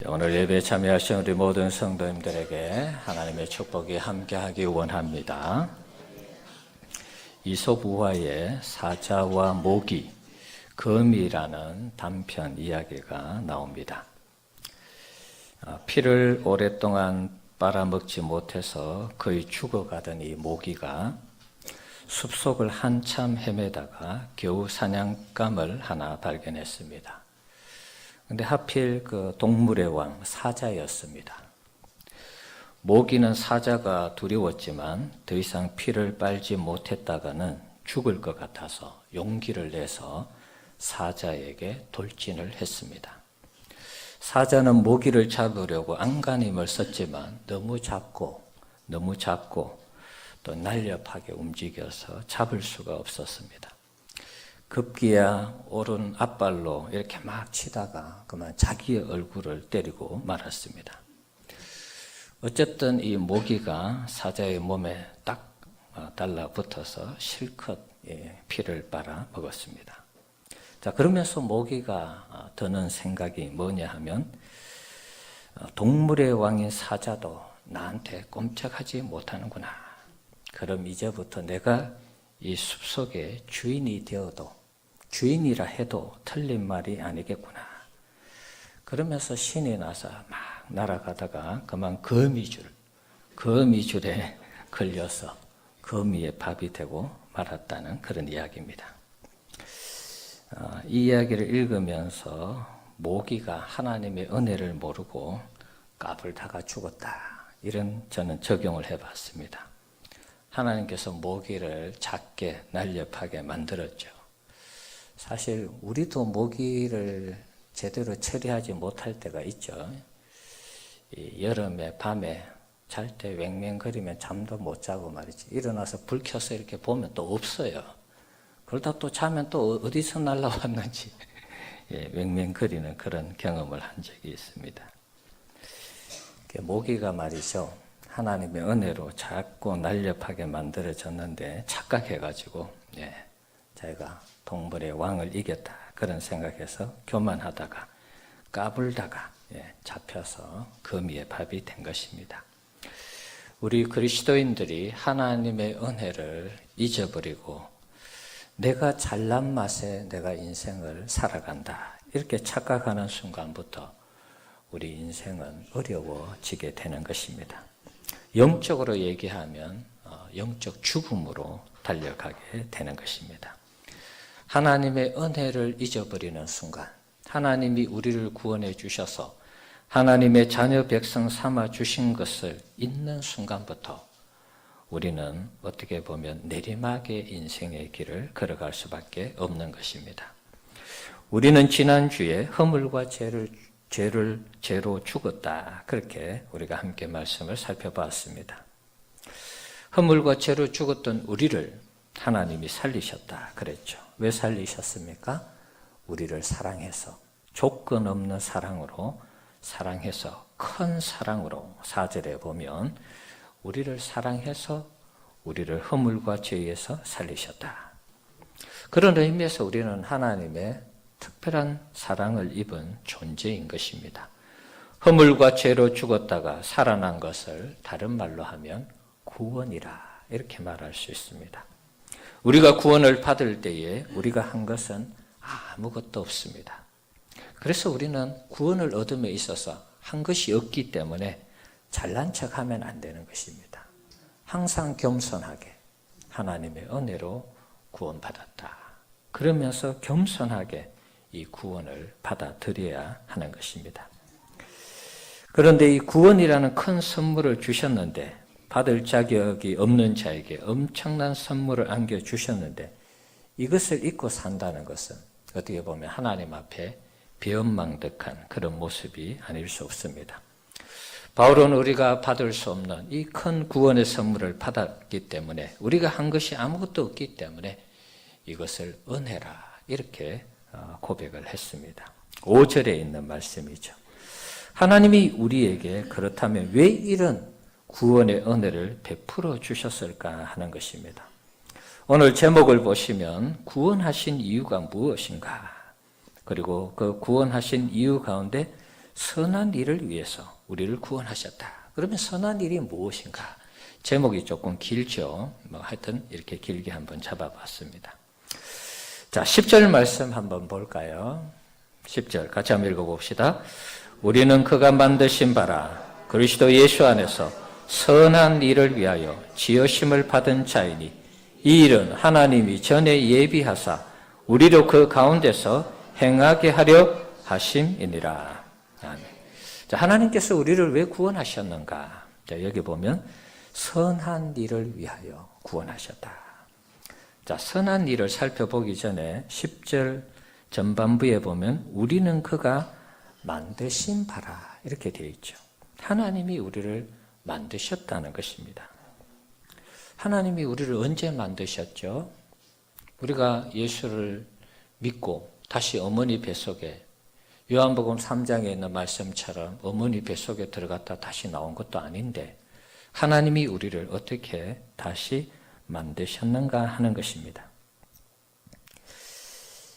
오늘 예배에 참여하신 우리 모든 성도님들에게 하나님의 축복이 함께하기 원합니다. 이솝 우화의 사자와 모기, 거미라는 단편 이야기가 나옵니다. 피를 오랫동안 빨아먹지 못해서 거의 죽어가던 이 모기가 숲속을 한참 헤매다가 겨우 사냥감을 하나 발견했습니다. 근데 하필 그 동물의 왕 사자였습니다. 모기는 사자가 두려웠지만 더 이상 피를 빨지 못했다가는 죽을 것 같아서 용기를 내서 사자에게 돌진을 했습니다. 사자는 모기를 잡으려고 안간힘을 썼지만 너무 작고 또 날렵하게 움직여서 잡을 수가 없었습니다. 급기야 오른 앞발로 이렇게 막 치다가 그만 자기의 얼굴을 때리고 말았습니다. 어쨌든 이 모기가 사자의 몸에 딱 달라붙어서 실컷 피를 빨아 먹었습니다. 자, 그러면서 모기가 드는 생각이 뭐냐 하면 동물의 왕인 사자도 나한테 꼼짝하지 못하는구나. 그럼 이제부터 내가 이 숲속의 주인이 되어도 주인이라 해도 틀린 말이 아니겠구나. 그러면서 신이 나서 막 날아가다가 그만 거미줄에 걸려서 거미의 밥이 되고 말았다는 그런 이야기입니다. 이 이야기를 읽으면서 모기가 하나님의 은혜를 모르고 까불다가 죽었다. 이런 저는 적용을 해봤습니다. 하나님께서 모기를 작게 날렵하게 만들었죠. 사실 우리도 모기를 제대로 처리하지 못할 때가 있죠. 이 여름에 밤에 잘 때 왱왱거리면 잠도 못 자고 말이지. 일어나서 불 켜서 이렇게 보면 또 없어요. 그러다 또 자면 또 어디서 날라왔는지 왱왱거리는 그런 경험을 한 적이 있습니다. 모기가 말이죠. 하나님의 은혜로 작고 날렵하게 만들어졌는데 착각해가지고 자기가 동물의 왕을 이겼다 그런 생각해서 교만하다가 까불다가 잡혀서 거미의 밥이 된 것입니다. 우리 그리스도인들이 하나님의 은혜를 잊어버리고 내가 잘난 맛에 내가 인생을 살아간다 이렇게 착각하는 순간부터 우리 인생은 어려워지게 되는 것입니다. 영적으로 얘기하면 영적 죽음으로 달려가게 되는 것입니다. 하나님의 은혜를 잊어버리는 순간 하나님이 우리를 구원해 주셔서 하나님의 자녀 백성 삼아 주신 것을 잊는 순간부터 우리는 어떻게 보면 내리막의 인생의 길을 걸어갈 수밖에 없는 것입니다. 우리는 지난주에 허물과 죄로 죽었다. 그렇게 우리가 함께 말씀을 살펴봤습니다. 허물과 죄로 죽었던 우리를 하나님이 살리셨다. 그랬죠. 왜 살리셨습니까? 우리를 사랑해서 조건 없는 사랑으로 사랑해서 큰 사랑으로 4절에 보면 우리를 사랑해서 우리를 허물과 죄에서 살리셨다. 그런 의미에서 우리는 하나님의 특별한 사랑을 입은 존재인 것입니다. 허물과 죄로 죽었다가 살아난 것을 다른 말로 하면 구원이라 이렇게 말할 수 있습니다. 우리가 구원을 받을 때에 우리가 한 것은 아무것도 없습니다. 그래서 우리는 구원을 얻음에 있어서 한 것이 없기 때문에 잘난 척하면 안 되는 것입니다. 항상 겸손하게 하나님의 은혜로 구원받았다. 그러면서 겸손하게 이 구원을 받아들여야 하는 것입니다. 그런데 이 구원이라는 큰 선물을 주셨는데 받을 자격이 없는 자에게 엄청난 선물을 안겨주셨는데 이것을 잊고 산다는 것은 어떻게 보면 하나님 앞에 배은망덕한 그런 모습이 아닐 수 없습니다. 바울은 우리가 받을 수 없는 이 큰 구원의 선물을 받았기 때문에 우리가 한 것이 아무것도 없기 때문에 이것을 은혜라 이렇게 고백을 했습니다. 5절에 있는 말씀이죠. 하나님이 우리에게 그렇다면 왜 이런 구원의 은혜를 베풀어 주셨을까 하는 것입니다. 오늘 제목을 보시면 구원하신 이유가 무엇인가? 그리고 그 구원하신 이유 가운데 선한 일을 위해서 우리를 구원하셨다. 그러면 선한 일이 무엇인가? 제목이 조금 길죠. 하여튼 이렇게 길게 한번 잡아봤습니다. 자, 10절 말씀 한번 볼까요? 10절 같이 한번 읽어봅시다. 우리는 그가 만드신 바라 그리스도 예수 안에서 선한 일을 위하여 지으심을 받은 자이니 이 일은 하나님이 전에 예비하사 우리로 그 가운데서 행하게 하려 하심이니라. 아멘. 자, 하나님께서 우리를 왜 구원하셨는가? 자, 여기 보면 선한 일을 위하여 구원하셨다. 자, 선한 일을 살펴보기 전에 10절 전반부에 보면 우리는 그가 만드신 바라 이렇게 되어 있죠. 하나님이 우리를 만드셨다는 것입니다. 하나님이 우리를 언제 만드셨죠? 우리가 예수를 믿고 다시 어머니 뱃속에 요한복음 3장에 있는 말씀처럼 어머니 뱃속에 들어갔다 다시 나온 것도 아닌데 하나님이 우리를 어떻게 다시 만드셨는가 하는 것입니다.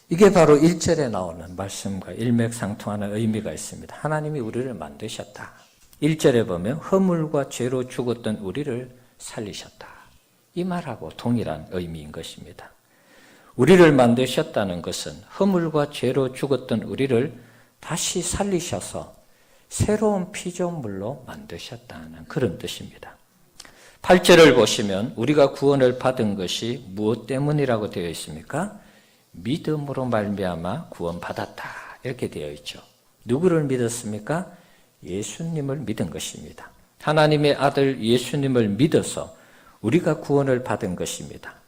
이게 바로 1절에 나오는 말씀과 일맥상통하는 의미가 있습니다. 하나님이 우리를 만드셨다. 1절에 보면 허물과 죄로 죽었던 우리를 살리셨다. 이 말하고 동일한 의미인 것입니다. 우리를 만드셨다는 것은 허물과 죄로 죽었던 우리를 다시 살리셔서 새로운 피조물로 만드셨다는 그런 뜻입니다. 8절을 보시면 우리가 구원을 받은 것이 무엇 때문이라고 되어 있습니까? 믿음으로 말미암아 구원받았다 이렇게 되어 있죠. 누구를 믿었습니까? 예수님을 믿은 것입니다. 하나님의 아들 예수님을 믿어서 우리가 구원을 받은 것입니다.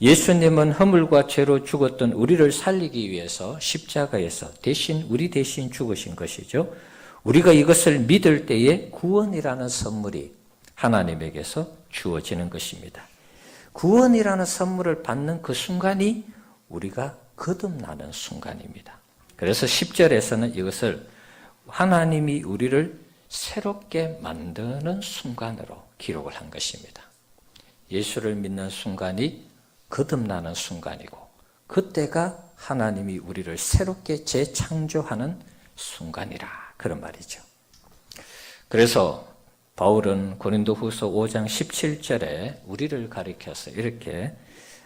예수님은 허물과 죄로 죽었던 우리를 살리기 위해서 십자가에서 우리 대신 죽으신 것이죠. 우리가 이것을 믿을 때에 구원이라는 선물이 하나님에게서 주어지는 것입니다. 구원이라는 선물을 받는 그 순간이 우리가 거듭나는 순간입니다. 그래서 10절에서는 이것을 하나님이 우리를 새롭게 만드는 순간으로 기록을 한 것입니다. 예수를 믿는 순간이 거듭나는 순간이고 그때가 하나님이 우리를 새롭게 재창조하는 순간이라 그런 말이죠. 그래서 바울은 고린도후서 5장 17절에 우리를 가리켜서 이렇게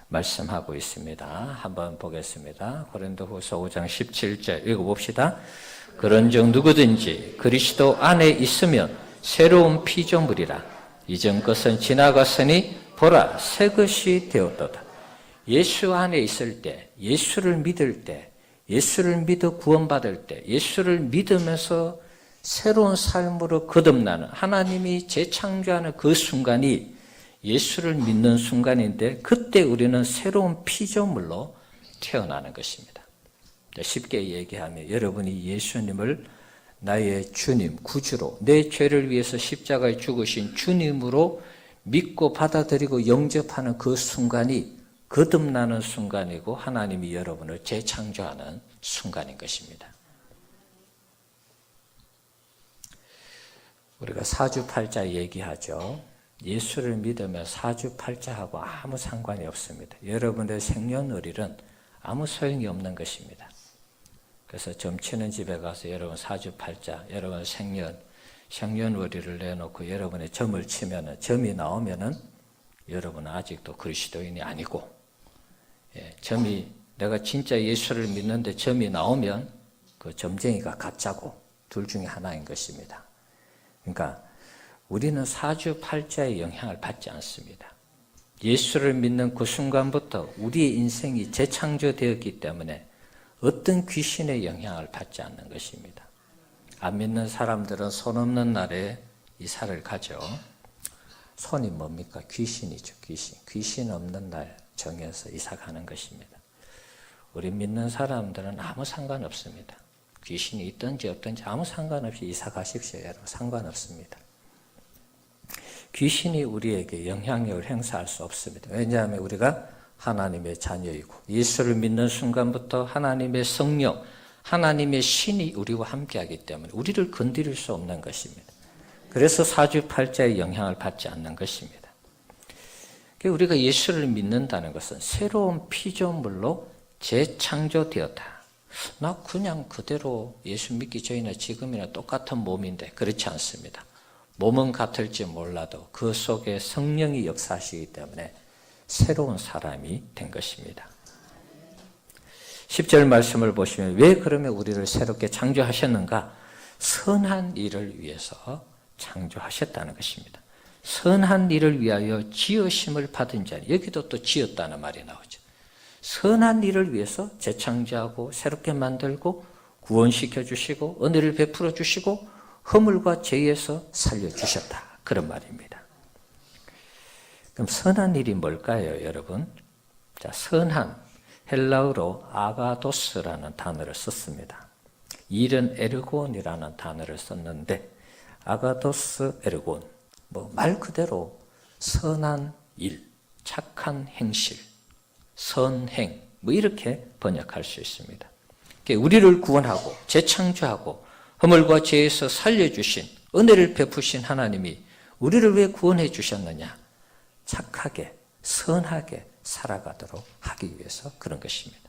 말씀하고 있습니다. 한번 보겠습니다. 고린도후서 5장 17절 읽어봅시다. 그런즉 누구든지 그리스도 안에 있으면 새로운 피조물이라 이전 것은 지나갔으니 보라 새 것이 되었도다. 예수 안에 있을 때, 예수를 믿을 때, 예수를 믿어 구원받을 때, 예수를 믿으면서 새로운 삶으로 거듭나는 하나님이 재창조하는 그 순간이 예수를 믿는 순간인데 그때 우리는 새로운 피조물로 태어나는 것입니다. 쉽게 얘기하면 여러분이 예수님을 나의 주님, 구주로 내 죄를 위해서 십자가에 죽으신 주님으로 믿고 받아들이고 영접하는 그 순간이 거듭나는 순간이고 하나님이 여러분을 재창조하는 순간인 것입니다. 우리가 사주팔자 얘기하죠. 예수를 믿으면 사주팔자하고 아무 상관이 없습니다. 여러분의 생년월일은 아무 소용이 없는 것입니다. 그래서 점 치는 집에 가서 여러분 사주팔자, 여러분 생년월일을 내놓고 여러분의 점을 치면 점이 나오면은 여러분은 아직도 그리스도인이 아니고 점이 내가 진짜 예수를 믿는데 점이 나오면 그 점쟁이가 가짜고 둘 중에 하나인 것입니다. 그러니까 우리는 사주팔자의 영향을 받지 않습니다. 예수를 믿는 그 순간부터 우리의 인생이 재창조되었기 때문에 어떤 귀신의 영향을 받지 않는 것입니다. 안 믿는 사람들은 손 없는 날에 이사를 가죠. 손이 뭡니까? 귀신이죠. 귀신 없는 날 정해서 이사 가는 것입니다. 우리 믿는 사람들은 아무 상관없습니다. 귀신이 있든지 없든지 아무 상관없이 이사 가십시오. 여러분 상관없습니다. 귀신이 우리에게 영향력을 행사할 수 없습니다. 왜냐하면 우리가 하나님의 자녀이고 예수를 믿는 순간부터 하나님의 성령, 하나님의 신이 우리와 함께하기 때문에 우리를 건드릴 수 없는 것입니다. 그래서 사주팔자의 영향을 받지 않는 것입니다. 우리가 예수를 믿는다는 것은 새로운 피조물로 재창조되었다. 나 그냥 그대로 예수 믿기 전이나 지금이나 똑같은 몸인데 그렇지 않습니다. 몸은 같을지 몰라도 그 속에 성령이 역사하시기 때문에 새로운 사람이 된 것입니다. 10절 말씀을 보시면 왜 그러면 우리를 새롭게 창조하셨는가? 선한 일을 위해서 창조하셨다는 것입니다. 선한 일을 위하여 지으심을 받은 자니, 여기도 또 지었다는 말이 나오죠. 선한 일을 위해서 재창조하고 새롭게 만들고 구원시켜 주시고 은혜를 베풀어 주시고 허물과 죄에서 살려주셨다. 그런 말입니다. 그럼 선한 일이 뭘까요, 여러분? 자, 선한, 헬라어로 아가도스라는 단어를 썼습니다. 일은 에르곤이라는 단어를 썼는데 아가도스 에르곤, 말 그대로 선한 일, 착한 행실, 선행, 이렇게 번역할 수 있습니다. 우리를 구원하고 재창조하고 허물과 죄에서 살려주신 은혜를 베푸신 하나님이 우리를 왜 구원해 주셨느냐? 착하게, 선하게 살아가도록 하기 위해서 그런 것입니다.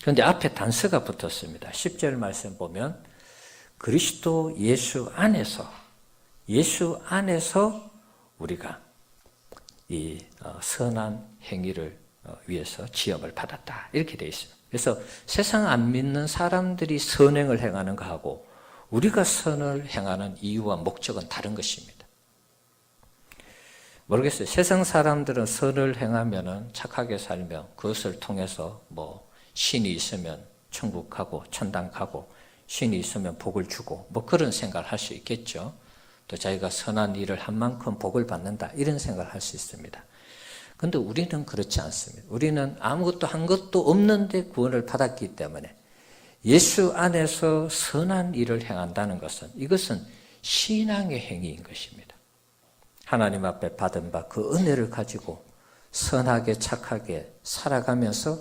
그런데 앞에 단서가 붙었습니다. 10절 말씀 보면 그리스도 예수 안에서 우리가 이 선한 행위를 위해서 지음을 받았다. 이렇게 되어 있습니다. 그래서 세상 안 믿는 사람들이 선행을 행하는 것하고 우리가 선을 행하는 이유와 목적은 다른 것입니다. 모르겠어요. 세상 사람들은 선을 행하면 착하게 살면 그것을 통해서 신이 있으면 천국 가고 천당 가고 신이 있으면 복을 주고 그런 생각을 할 수 있겠죠. 또 자기가 선한 일을 한 만큼 복을 받는다 이런 생각을 할 수 있습니다. 그런데 우리는 그렇지 않습니다. 우리는 아무것도 한 것도 없는데 구원을 받았기 때문에 예수 안에서 선한 일을 행한다는 것은 이것은 신앙의 행위인 것입니다. 하나님 앞에 받은 바 그 은혜를 가지고 선하게 착하게 살아가면서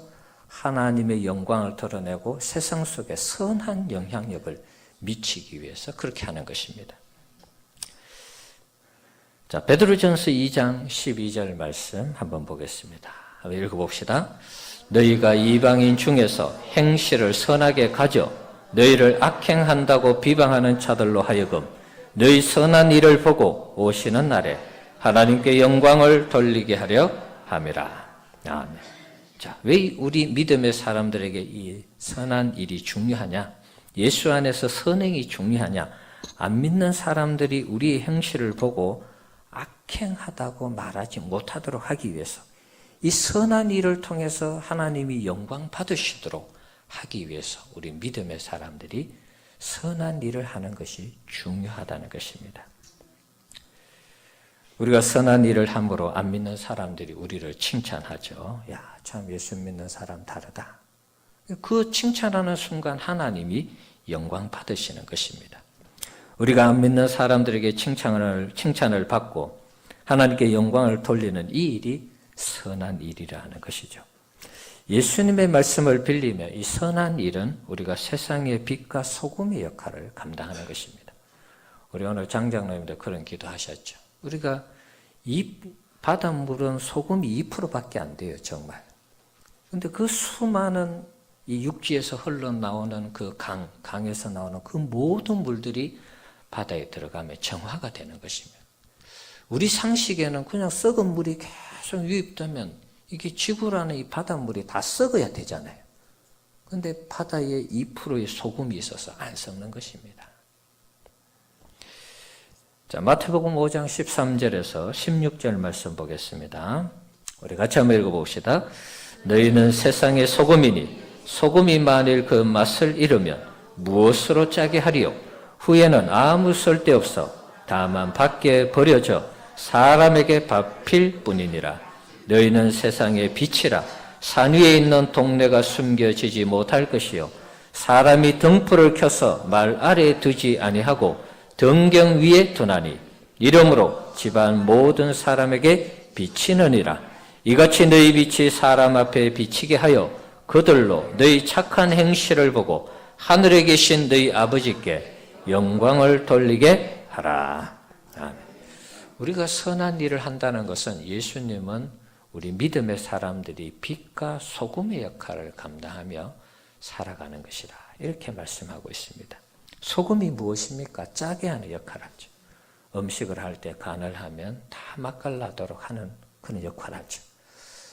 하나님의 영광을 드러내고 세상 속에 선한 영향력을 미치기 위해서 그렇게 하는 것입니다. 자, 베드로전서 2장 12절 말씀 한번 보겠습니다. 한번 읽어봅시다. 너희가 이방인 중에서 행실을 선하게 가져 너희를 악행한다고 비방하는 자들로 하여금 너희 선한 일을 보고 오시는 날에 하나님께 영광을 돌리게 하려 함이라. 아멘. 자, 왜 우리 믿음의 사람들에게 이 선한 일이 중요하냐? 예수 안에서 선행이 중요하냐? 안 믿는 사람들이 우리의 행실을 보고 악행하다고 말하지 못하도록 하기 위해서 이 선한 일을 통해서 하나님이 영광 받으시도록 하기 위해서 우리 믿음의 사람들이 선한 일을 하는 것이 중요하다는 것입니다. 우리가 선한 일을 함으로 안 믿는 사람들이 우리를 칭찬하죠. 야, 참 예수 믿는 사람 다르다. 그 칭찬하는 순간 하나님이 영광 받으시는 것입니다. 우리가 안 믿는 사람들에게 칭찬을 받고 하나님께 영광을 돌리는 이 일이 선한 일이라는 것이죠. 예수님의 말씀을 빌리며 이 선한 일은 우리가 세상의 빛과 소금의 역할을 감당하는 것입니다. 우리 오늘 장장로님도 그런 기도하셨죠. 우리가 이 바닷물은 소금이 2%밖에 안 돼요, 정말. 그런데 그 수많은 이 육지에서 흘러나오는 그 강에서 나오는 그 모든 물들이 바다에 들어가면 정화가 되는 것입니다. 우리 상식에는 그냥 썩은 물이 계속 유입되면 이게 지구라는 이 바닷물이 다 썩어야 되잖아요. 그런데 바다에 2%의 소금이 있어서 안 썩는 것입니다. 자, 마태복음 5장 13절에서 16절 말씀 보겠습니다. 우리 같이 한번 읽어봅시다. 너희는 세상의 소금이니 소금이 만일 그 맛을 잃으면 무엇으로 짜게 하리요? 후에는 아무 쓸데없어 다만 밖에 버려져 사람에게 밟힐 뿐이니라. 너희는 세상의 빛이라. 산 위에 있는 동네가 숨겨지지 못할 것이요 사람이 등불을 켜서 말 아래에 두지 아니하고 등경 위에 두나니 이러므로 집안 모든 사람에게 비치느니라. 이같이 너희 빛이 사람 앞에 비치게 하여 그들로 너희 착한 행실을 보고 하늘에 계신 너희 아버지께 영광을 돌리게 하라. 아멘. 우리가 선한 일을 한다는 것은 예수님은 우리 믿음의 사람들이 빛과 소금의 역할을 감당하며 살아가는 것이라 이렇게 말씀하고 있습니다. 소금이 무엇입니까? 짜게 하는 역할을 하죠. 음식을 할 때 간을 하면 다 맛깔나도록 하는 그런 역할을 하죠.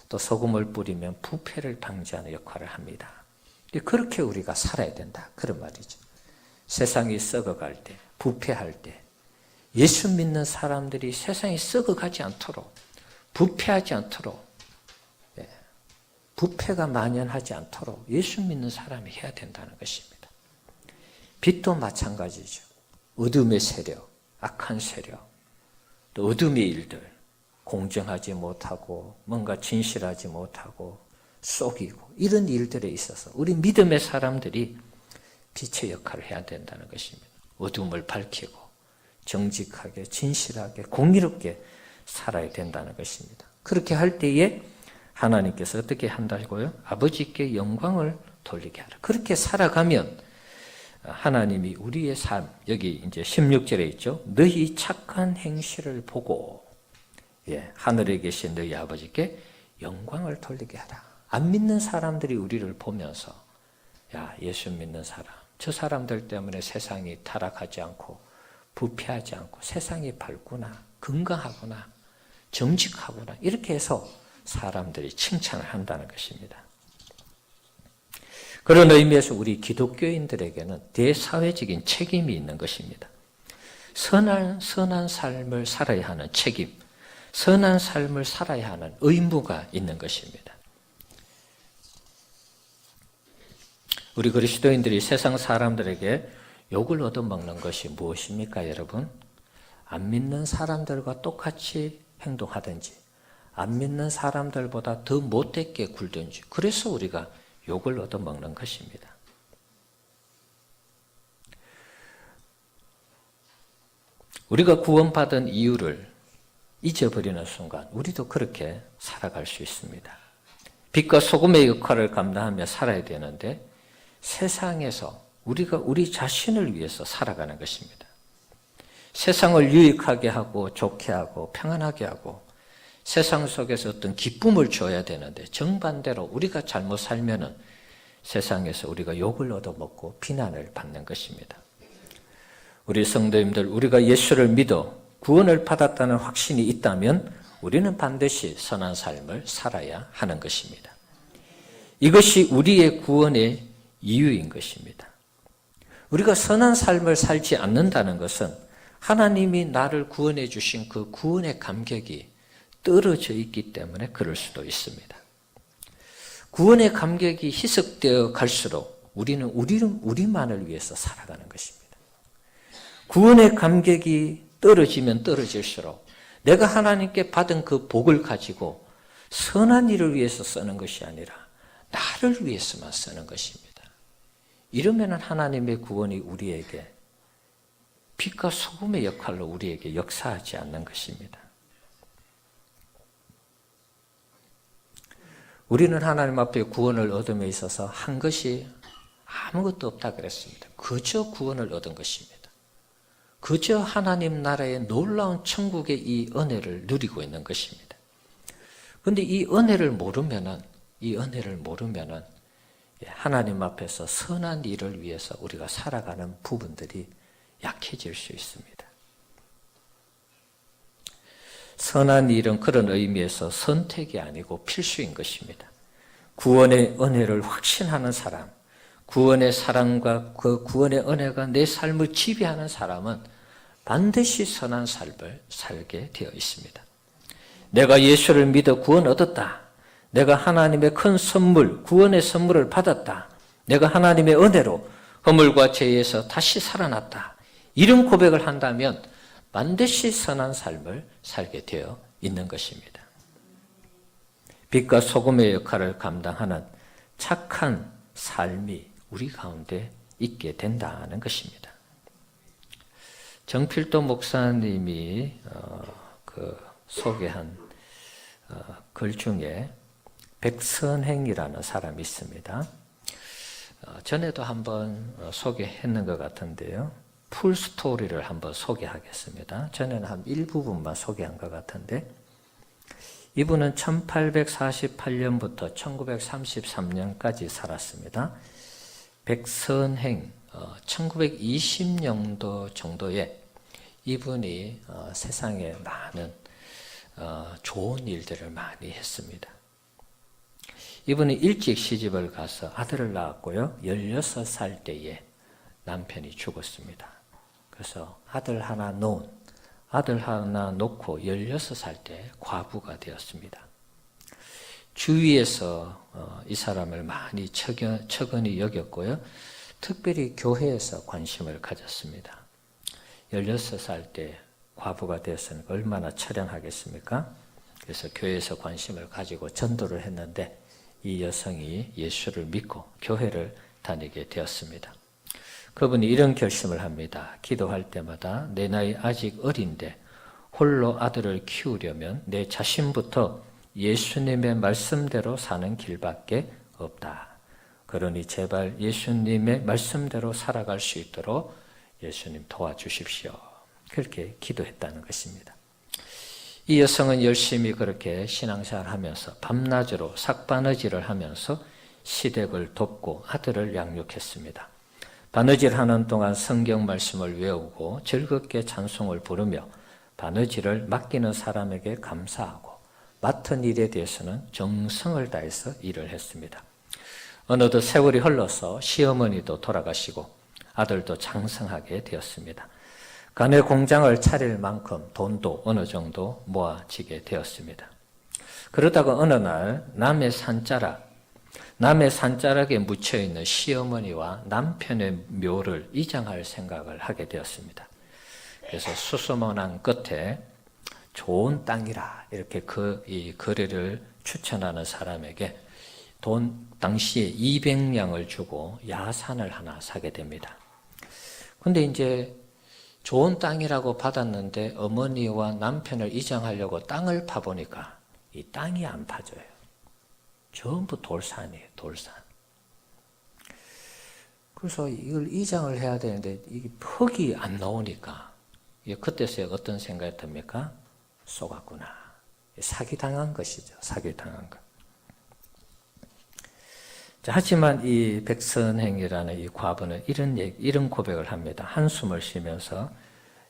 또 소금을 뿌리면 부패를 방지하는 역할을 합니다. 그렇게 우리가 살아야 된다 그런 말이죠. 세상이 썩어갈 때, 부패할 때 예수 믿는 사람들이 세상이 썩어가지 않도록, 부패하지 않도록, 부패가 만연하지 않도록 예수 믿는 사람이 해야 된다는 것입니다. 빛도 마찬가지죠. 어둠의 세력, 악한 세력, 또 어둠의 일들, 공정하지 못하고 뭔가 진실하지 못하고 속이고 이런 일들에 있어서 우리 믿음의 사람들이 빛의 역할을 해야 된다는 것입니다. 어둠을 밝히고 정직하게 진실하게 공의롭게 살아야 된다는 것입니다. 그렇게 할 때에 하나님께서 어떻게 한다고요? 아버지께 영광을 돌리게 하라. 그렇게 살아가면 하나님이 우리의 삶, 여기 이제 16절에 있죠. 너희 착한 행실을 보고 하늘에 계신 너희 아버지께 영광을 돌리게 하라. 안 믿는 사람들이 우리를 보면서 야, 예수 믿는 사람, 저 사람들 때문에 세상이 타락하지 않고 부패하지 않고 세상이 밝구나, 건강하구나, 정직하구나 이렇게 해서 사람들이 칭찬을 한다는 것입니다. 그런 의미에서 우리 기독교인들에게는 대사회적인 책임이 있는 것입니다. 선한 삶을 살아야 하는 책임, 선한 삶을 살아야 하는 의무가 있는 것입니다. 우리 그리스도인들이 세상 사람들에게 욕을 얻어먹는 것이 무엇입니까, 여러분? 안 믿는 사람들과 똑같이 행동하든지, 안 믿는 사람들보다 더 못되게 굴든지, 그래서 우리가 욕을 얻어먹는 것입니다. 우리가 구원받은 이유를 잊어버리는 순간 우리도 그렇게 살아갈 수 있습니다. 빛과 소금의 역할을 감당하며 살아야 되는데 세상에서 우리가 우리 자신을 위해서 살아가는 것입니다. 세상을 유익하게 하고 좋게 하고 평안하게 하고 세상 속에서 어떤 기쁨을 줘야 되는데 정반대로 우리가 잘못 살면은 세상에서 우리가 욕을 얻어먹고 비난을 받는 것입니다. 우리 성도님들, 우리가 예수를 믿어 구원을 받았다는 확신이 있다면 우리는 반드시 선한 삶을 살아야 하는 것입니다. 이것이 우리의 구원의 이유인 것입니다. 우리가 선한 삶을 살지 않는다는 것은 하나님이 나를 구원해 주신 그 구원의 감격이 떨어져 있기 때문에 그럴 수도 있습니다. 구원의 감격이 희석되어 갈수록 우리는 우리만을 위해서 살아가는 것입니다. 구원의 감격이 떨어지면 떨어질수록 내가 하나님께 받은 그 복을 가지고 선한 일을 위해서 쓰는 것이 아니라 나를 위해서만 쓰는 것입니다. 이러면 하나님의 구원이 우리에게 빛과 소금의 역할로 우리에게 역사하지 않는 것입니다. 우리는 하나님 앞에 구원을 얻음에 있어서 한 것이 아무것도 없다 그랬습니다. 그저 구원을 얻은 것입니다. 그저 하나님 나라의 놀라운 천국의 이 은혜를 누리고 있는 것입니다. 그런데 이 은혜를 모르면은 하나님 앞에서 선한 일을 위해서 우리가 살아가는 부분들이 약해질 수 있습니다. 선한 일은 그런 의미에서 선택이 아니고 필수인 것입니다. 구원의 은혜를 확신하는 사람, 구원의 사랑과 그 구원의 은혜가 내 삶을 지배하는 사람은 반드시 선한 삶을 살게 되어 있습니다. 내가 예수를 믿어 구원 얻었다. 내가 하나님의 큰 선물, 구원의 선물을 받았다. 내가 하나님의 은혜로 허물과 죄에서 다시 살아났다. 이런 고백을 한다면 반드시 선한 삶을 살게 되어 있는 것입니다. 빛과 소금의 역할을 감당하는 착한 삶이 우리 가운데 있게 된다는 것입니다. 정필도 목사님이 소개한 글 중에 백선행이라는 사람이 있습니다. 전에도 한번 소개했는 것 같은데요. 풀스토리를 한번 소개하겠습니다. 전에는 한 일부분만 소개한 것 같은데 이분은 1848년부터 1933년까지 살았습니다. 백선행 1920년도 정도에 이분이 세상에 많은 좋은 일들을 많이 했습니다. 이분이 일찍 시집을 가서 아들을 낳았고요. 16살 때에 남편이 죽었습니다. 그래서 아들 하나 놓고 16살 때 과부가 되었습니다. 주위에서 이 사람을 많이 척연히 여겼고요. 특별히 교회에서 관심을 가졌습니다. 16살 때 과부가 되었으니까 얼마나 처량하겠습니까? 그래서 교회에서 관심을 가지고 전도를 했는데 이 여성이 예수를 믿고 교회를 다니게 되었습니다. 그분이 이런 결심을 합니다. 기도할 때마다 내 나이 아직 어린데 홀로 아들을 키우려면 내 자신부터 예수님의 말씀대로 사는 길밖에 없다. 그러니 제발 예수님의 말씀대로 살아갈 수 있도록 예수님 도와주십시오. 그렇게 기도했다는 것입니다. 이 여성은 열심히 그렇게 신앙생활을 하면서 밤낮으로 삭바느질을 하면서 시댁을 돕고 아들을 양육했습니다. 바느질 하는 동안 성경 말씀을 외우고 즐겁게 찬송을 부르며 바느질을 맡기는 사람에게 감사하고 맡은 일에 대해서는 정성을 다해서 일을 했습니다. 어느덧 세월이 흘러서 시어머니도 돌아가시고 아들도 장성하게 되었습니다. 가내 공장을 차릴 만큼 돈도 어느 정도 모아지게 되었습니다. 그러다가 어느 날 남의 산자락에 묻혀있는 시어머니와 남편의 묘를 이장할 생각을 하게 되었습니다. 그래서 수소문한 끝에 좋은 땅이라 이렇게 이 거래를 추천하는 사람에게 당시에 200냥을 주고 야산을 하나 사게 됩니다. 근데 이제 좋은 땅이라고 받았는데 어머니와 남편을 이장하려고 땅을 파보니까 이 땅이 안 파져요. 전부 돌산이에요, 돌산. 그래서 이걸 이장을 해야 되는데 이게 흙이 안 나오니까 그때서야 어떤 생각이 듭니까? 쏘갔구나. 사기당한 것이죠. 사기당한 것. 자, 하지만 이 백선행이라는 이 과부는 이런 고백을 합니다. 한숨을 쉬면서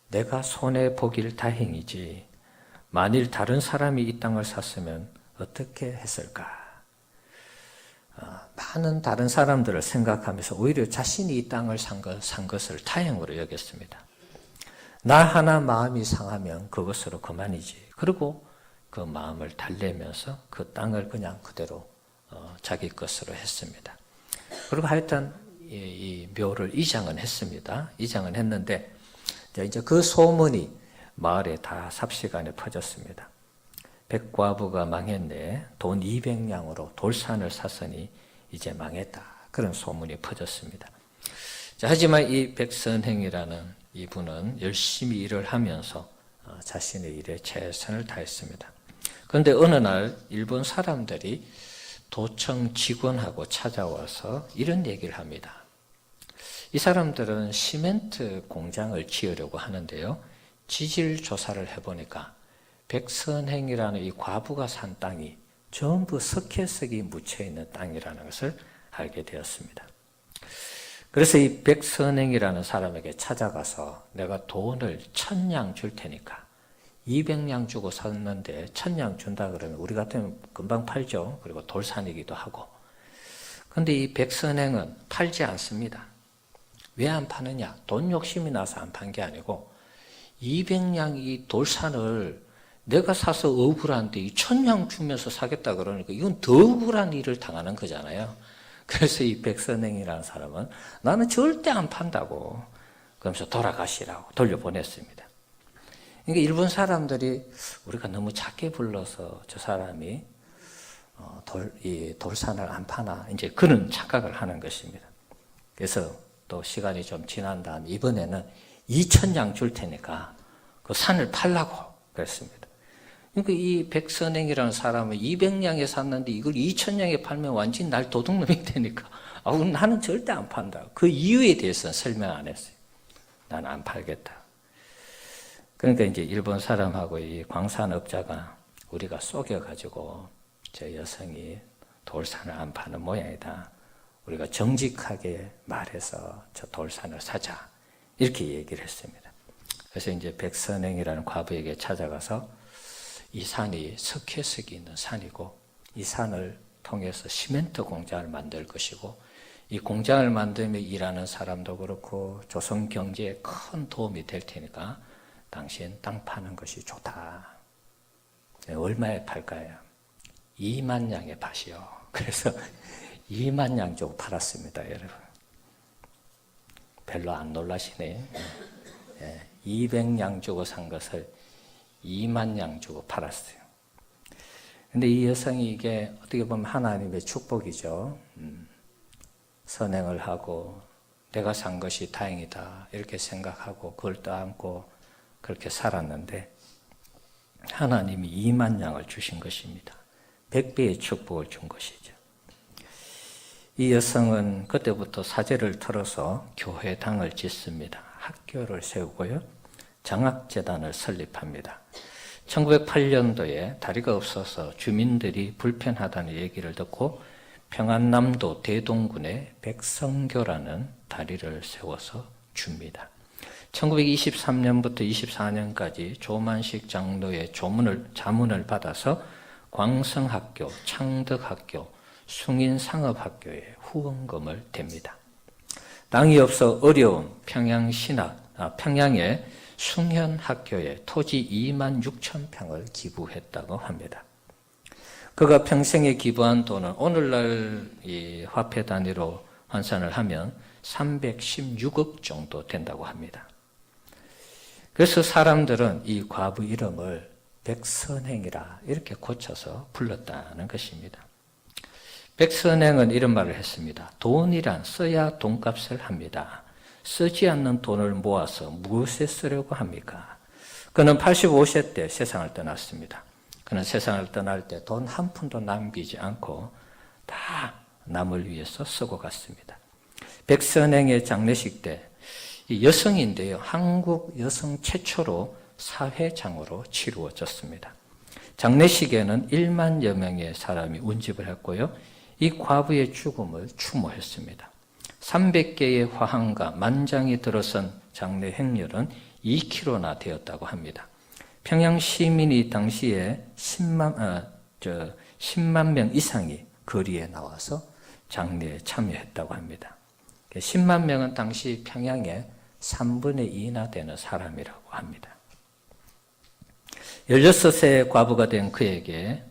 내가 손해보길 다행이지 만일 다른 사람이 이 땅을 샀으면 어떻게 했을까? 많은 다른 사람들을 생각하면서 오히려 자신이 이 땅을 산 것을 다행으로 여겼습니다. 나 하나 마음이 상하면 그것으로 그만이지. 그리고 그 마음을 달래면서 그 땅을 그냥 그대로 자기 것으로 했습니다. 그리고 하여튼 이 묘를 이장은 했습니다. 이장은 했는데 이제 그 소문이 마을에 다 삽시간에 퍼졌습니다. 백과부가 망했네. 돈 200냥으로 돌산을 샀으니 이제 망했다. 그런 소문이 퍼졌습니다. 자, 하지만 이 백선행이라는 이분은 열심히 일을 하면서 자신의 일에 최선을 다했습니다. 그런데 어느 날 일본 사람들이 도청 직원하고 찾아와서 이런 얘기를 합니다. 이 사람들은 시멘트 공장을 지으려고 하는데요. 지질 조사를 해보니까 백선행이라는 이 과부가 산 땅이 전부 석회석이 묻혀있는 땅이라는 것을 알게 되었습니다. 그래서 이 백선행이라는 사람에게 찾아가서 내가 돈을 1000냥 줄 테니까 200냥 주고 샀는데 1000냥 준다 그러면 우리 같으면 금방 팔죠. 그리고 돌산이기도 하고. 그런데 이 백선행은 팔지 않습니다. 왜 안 파느냐? 돈 욕심이 나서 안 판 게 아니고 200냥 이 돌산을 내가 사서 억울한데 이 1000냥 주면서 사겠다 그러니까 이건 더 억울한 일을 당하는 거잖아요. 그래서 이 백선행이라는 사람은 나는 절대 안 판다고 그러면서 돌아가시라고 돌려보냈습니다. 그러니까 일본 사람들이 우리가 너무 작게 불러서 저 사람이 이 돌산을 안 파나 이제 그런 착각을 하는 것입니다. 그래서 또 시간이 좀 지난 다음 이번에는 2000냥 줄 테니까 그 산을 팔라고 그랬습니다. 그러니까 이 백선행이라는 사람은 200냥에 샀는데 이걸 2000냥에 팔면 완전히 날 도둑놈이 되니까 나는 절대 안 판다. 그 이유에 대해서는 설명 안 했어요. 나는 안 팔겠다. 그러니까 이제 일본 사람하고 이 광산업자가 우리가 속여가지고 저 여성이 돌산을 안 파는 모양이다. 우리가 정직하게 말해서 저 돌산을 사자. 이렇게 얘기를 했습니다. 그래서 이제 백선행이라는 과부에게 찾아가서 이 산이 석회석이 있는 산이고 이 산을 통해서 시멘트 공장을 만들 것이고 이 공장을 만들며 일하는 사람도 그렇고 조선 경제에 큰 도움이 될 테니까 당신 땅 파는 것이 좋다. 얼마에 팔까요? 2만 양의 밭이요. 그래서 2만 양 주고 팔았습니다, 여러분. 별로 안 놀라시네. 200양 주고 산 것을 2만 양 주고 팔았어요. 근데 이 여성이 이게 어떻게 보면 하나님의 축복이죠. 선행을 하고 내가 산 것이 다행이다 이렇게 생각하고 그걸 떠안고 그렇게 살았는데 하나님이 2만 양을 주신 것입니다. 100배의 축복을 준 것이죠. 이 여성은 그때부터 사제를 털어서 교회당을 짓습니다. 학교를 세우고요. 장학재단을 설립합니다. 1908년도에 다리가 없어서 주민들이 불편하다는 얘기를 듣고 평안남도 대동군에 백성교라는 다리를 세워서 줍니다. 1923년부터 24년까지 조만식 장로의 자문을 받아서 광성학교, 창덕학교, 숭인상업학교에 후원금을 댑니다. 땅이 없어 어려운 평양의 숭현학교에 토지 2만 6천 평을 기부했다고 합니다. 그가 평생에 기부한 돈은 오늘날 이 화폐 단위로 환산을 하면 316억 정도 된다고 합니다. 그래서 사람들은 이 과부 이름을 백선행이라 이렇게 고쳐서 불렀다는 것입니다. 백선행은 이런 말을 했습니다. 돈이란 써야 돈값을 합니다. 쓰지 않는 돈을 모아서 무엇에 쓰려고 합니까? 그는 85세 때 세상을 떠났습니다. 그는 세상을 떠날 때 돈 한 푼도 남기지 않고 다 남을 위해서 쓰고 갔습니다. 백선행의 장례식 때 이 여성인데요. 한국 여성 최초로 사회장으로 치루어졌습니다. 장례식에는 1만여 명의 사람이 운집을 했고요. 이 과부의 죽음을 추모했습니다. 300개의 화환과 만장이 들어선 장례 행렬은 2km나 되었다고 합니다. 평양 시민이 당시에 10만 명 이상이 거리에 나와서 장례에 참여했다고 합니다. 10만 명은 당시 평양의 3분의 2나 되는 사람이라고 합니다. 16세의 과부가 된 그에게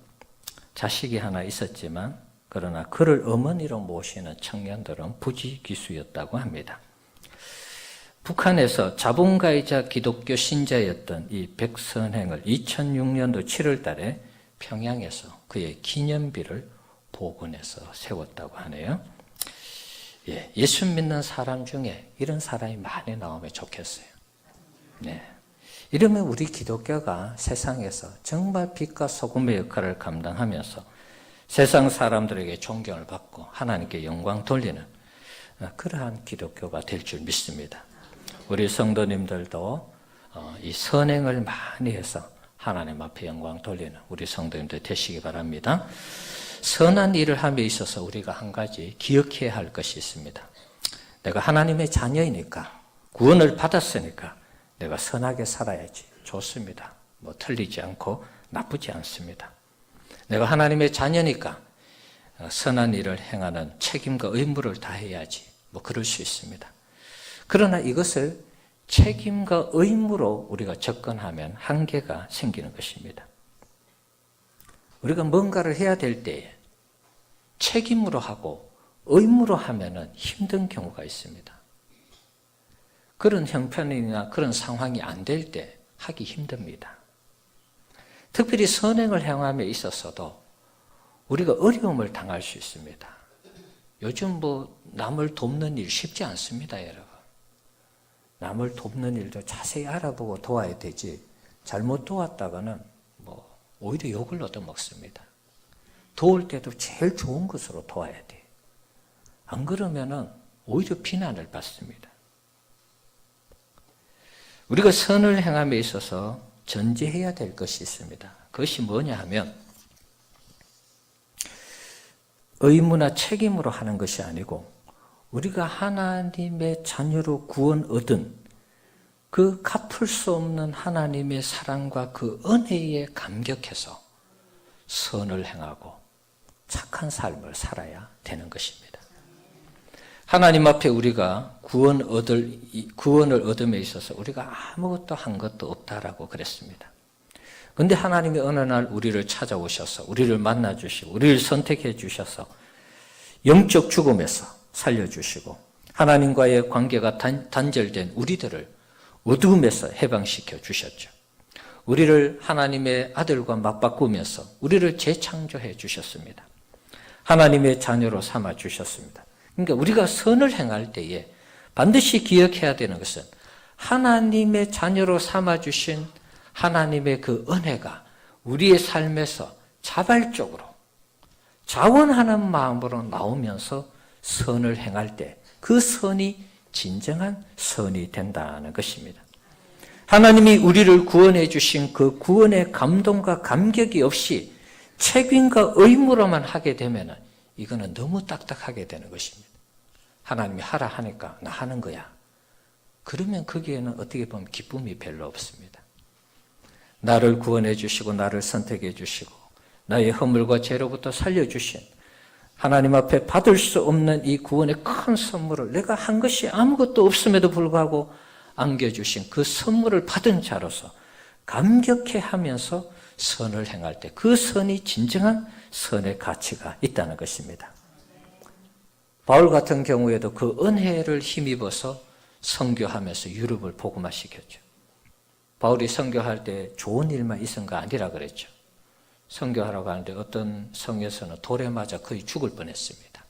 자식이 하나 있었지만 그러나 그를 어머니로 모시는 청년들은 부지기수였다고 합니다. 북한에서 자본가이자 기독교 신자였던 이 백선행을 2006년도 7월 달에 평양에서 그의 기념비를 복원해서 세웠다고 하네요. 예수 믿는 사람 중에 이런 사람이 많이 나오면 좋겠어요. 네. 이러면 우리 기독교가 세상에서 정말 빛과 소금의 역할을 감당하면서 세상 사람들에게 존경을 받고 하나님께 영광 돌리는 그러한 기독교가 될 줄 믿습니다. 우리 성도님들도 이 선행을 많이 해서 하나님 앞에 영광 돌리는 우리 성도님들 되시기 바랍니다. 선한 일을 함에 있어서 우리가 한 가지 기억해야 할 것이 있습니다. 내가 하나님의 자녀이니까 구원을 받았으니까 내가 선하게 살아야지. 좋습니다. 뭐 틀리지 않고 나쁘지 않습니다. 내가 하나님의 자녀니까 선한 일을 행하는 책임과 의무를 다해야지. 뭐 그럴 수 있습니다. 그러나 이것을 책임과 의무로 우리가 접근하면 한계가 생기는 것입니다. 우리가 뭔가를 해야 될 때에 책임으로 하고 의무로 하면은 힘든 경우가 있습니다. 그런 형편이나 그런 상황이 안 될 때 하기 힘듭니다. 특별히 선행을 행함에 있어서도 우리가 어려움을 당할 수 있습니다. 요즘 뭐 남을 돕는 일 쉽지 않습니다, 여러분. 남을 돕는 일도 자세히 알아보고 도와야 되지 잘못 도왔다가는 뭐 오히려 욕을 얻어먹습니다. 도울 때도 제일 좋은 것으로 도와야 돼. 안 그러면은 오히려 비난을 받습니다. 우리가 선을 행함에 있어서 전제해야 될 것이 있습니다. 그것이 뭐냐 하면 의무나 책임으로 하는 것이 아니고 우리가 하나님의 자녀로 구원 얻은 그 갚을 수 없는 하나님의 사랑과 그 은혜에 감격해서 선을 행하고 착한 삶을 살아야 되는 것입니다. 하나님 앞에 우리가 구원을 얻음에 있어서 우리가 아무것도 한 것도 없다라고 그랬습니다. 그런데 하나님이 어느 날 우리를 찾아오셔서 우리를 만나주시고 우리를 선택해 주셔서 영적 죽음에서 살려주시고 하나님과의 관계가 단절된 우리들을 어두움에서 해방시켜 주셨죠. 우리를 하나님의 아들과 맞바꾸면서 우리를 재창조해 주셨습니다. 하나님의 자녀로 삼아 주셨습니다. 그러니까 우리가 선을 행할 때에 반드시 기억해야 되는 것은 하나님의 자녀로 삼아 주신 하나님의 그 은혜가 우리의 삶에서 자발적으로 자원하는 마음으로 나오면서 선을 행할 때 그 선이 진정한 선이 된다는 것입니다. 하나님이 우리를 구원해 주신 그 구원의 감동과 감격이 없이 책임과 의무로만 하게 되면 이거는 너무 딱딱하게 되는 것입니다. 하나님이 하라 하니까 나 하는 거야. 그러면 거기에는 어떻게 보면 기쁨이 별로 없습니다. 나를 구원해 주시고 나를 선택해 주시고 나의 허물과 죄로부터 살려주신 하나님 앞에 받을 수 없는 이 구원의 큰 선물을 내가 한 것이 아무것도 없음에도 불구하고 안겨주신 그 선물을 받은 자로서 감격해하면서 선을 행할 때 그 선이 진정한 선의 가치가 있다는 것입니다. 바울 같은 경우에도 그 은혜를 힘입어서 선교하면서 유럽을 복음화시켰죠. 바울이 선교할 때 좋은 일만 있은 거 아니라 그랬죠. 선교하러 가는데 어떤 성에서는 돌에 맞아 거의 죽을 뻔했습니다.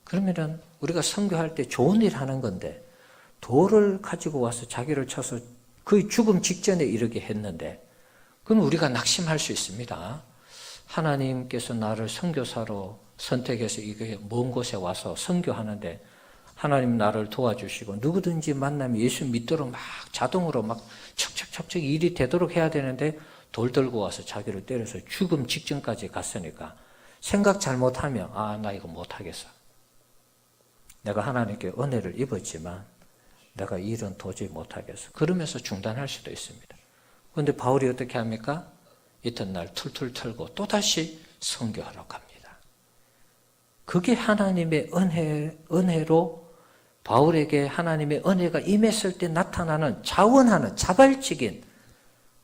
그러면은 우리가 선교할 때 좋은 일 하는 건데 돌을 가지고 와서 자기를 쳐서 거의 죽음 직전에 이르게 했는데 그럼 우리가 낙심할 수 있습니다. 하나님께서 나를 선교사로 선택해서 이게 먼 곳에 와서 선교하는데 하나님 나를 도와주시고 누구든지 만나면 예수 믿도록 막 자동으로 막 척척척척 일이 되도록 해야 되는데 돌 들고 와서 자기를 때려서 죽음 직전까지 갔으니까 생각 잘못하면 나 이거 못하겠어. 내가 하나님께 은혜를 입었지만 내가 이 일은 도저히 못하겠어. 그러면서 중단할 수도 있습니다. 그런데 바울이 어떻게 합니까? 이튿날 툴툴 털고 또다시 선교하러 갑니다. 그게 하나님의 은혜로 바울에게 하나님의 은혜가 임했을 때 나타나는 자원하는 자발적인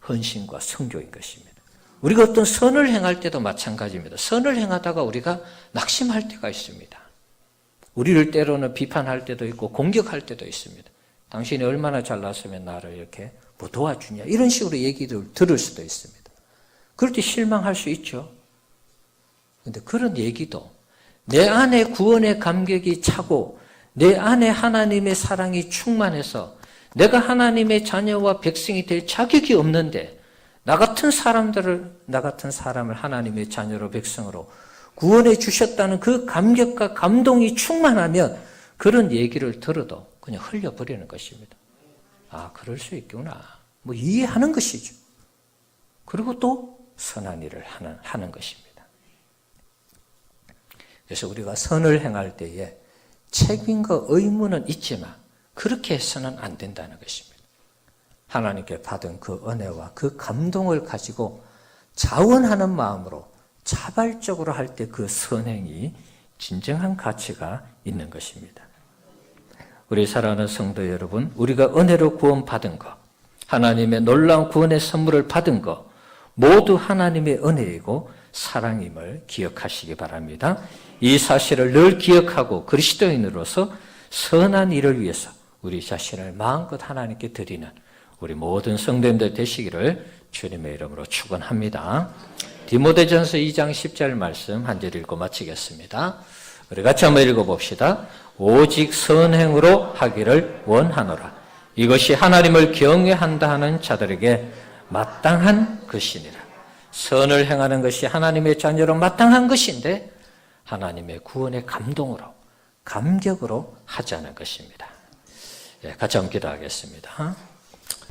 헌신과 선교인 것입니다. 우리가 어떤 선을 행할 때도 마찬가지입니다. 선을 행하다가 우리가 낙심할 때가 있습니다. 우리를 때로는 비판할 때도 있고 공격할 때도 있습니다. 당신이 얼마나 잘났으면 나를 이렇게 뭐 도와주냐 이런 식으로 얘기를 들을 수도 있습니다. 그럴 때 실망할 수 있죠. 그런데 그런 얘기도 내 안에 구원의 감격이 차고 내 안에 하나님의 사랑이 충만해서 내가 하나님의 자녀와 백성이 될 자격이 없는데 나 같은 사람을 하나님의 자녀로 백성으로 구원해 주셨다는 그 감격과 감동이 충만하면 그런 얘기를 들어도 그냥 흘려버리는 것입니다. 그럴 수 있구나. 뭐 이해하는 것이죠. 그리고 또 선한 일을 하는 것입니다. 그래서 우리가 선을 행할 때에 책임과 의무는 있지만 그렇게 해서는 안 된다는 것입니다. 하나님께 받은 그 은혜와 그 감동을 가지고 자원하는 마음으로 자발적으로 할 때 그 선행이 진정한 가치가 있는 것입니다. 우리 사랑하는 성도 여러분, 우리가 은혜로 구원받은 것, 하나님의 놀라운 구원의 선물을 받은 것 모두 하나님의 은혜이고 사랑임을 기억하시기 바랍니다. 이 사실을 늘 기억하고 그리스도인으로서 선한 일을 위해서 우리 자신을 마음껏 하나님께 드리는 우리 모든 성도님들 되시기를 주님의 이름으로 축원합니다. 디모데전서 2장 10절 말씀 한 절 읽고 마치겠습니다. 우리 같이 한번 읽어봅시다. 오직 선행으로 하기를 원하노라. 이것이 하나님을 경외한다 하는 자들에게 마땅한 것이니라. 선을 행하는 것이 하나님의 자녀로 마땅한 것인데 하나님의 구원의 감동으로 감격으로 하자는 것입니다. 같이 한번 기도하겠습니다.